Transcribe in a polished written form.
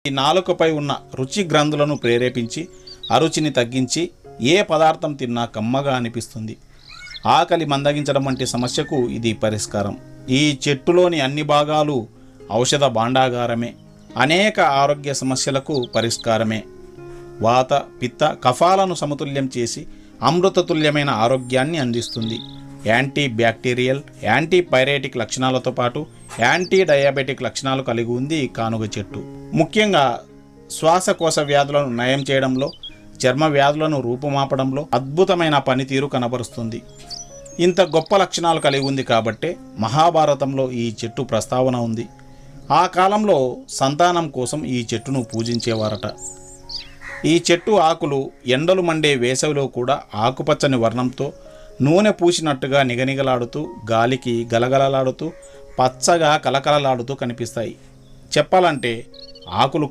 ఈ నాలుకపై ఉన్న రుచి గ్రంథులను ప్రేరేపించి అరుచిని తగ్గించి ఏ పదార్థం తిన్నా కమ్మగా అనిపిస్తుంది. ఆకలి మందగించడం వంటి సమస్యకు ఇది పరిష్కారం. ఈ చెట్టులోని అన్ని భాగాలు ఔషధ భాండాగారమే. అనేక ఆరోగ్య సమస్యలకు పరిష్కారమే. వాత పిత్త కఫాలను సమతుల్యం చేసి అమృతతుల్యమైన ఆరోగ్యాన్ని అందిస్తుంది. యాంటీ బ్యాక్టీరియల్, యాంటీపైరేటిక్ లక్షణాలతో పాటు యాంటీ డయాబెటిక్ లక్షణాలు కలిగి ఉంది ఈ కానుగ చెట్టు. ముఖ్యంగా శ్వాసకోశ వ్యాధులను నయం చేయడంలో, చర్మ వ్యాధులను రూపుమాపడంలో అద్భుతమైన పనితీరు కనబరుస్తుంది. ఇంత గొప్ప లక్షణాలు కలిగి ఉంది కాబట్టే మహాభారతంలో ఈ చెట్టు ప్రస్తావన ఉంది. ఆ కాలంలో సంతానం కోసం ఈ చెట్టును పూజించేవారట. ఈ చెట్టు ఆకులు ఎండలు మండే వేసవిలో కూడా ఆకుపచ్చని వర్ణంతో నూనె పూసినట్టుగా నిగనిగలాడుతూ, గాలికి గలగలలాడుతూ, పచ్చగా కలకలలాడుతూ కనిపిస్తాయి. చెప్పాలంటే ఆకులు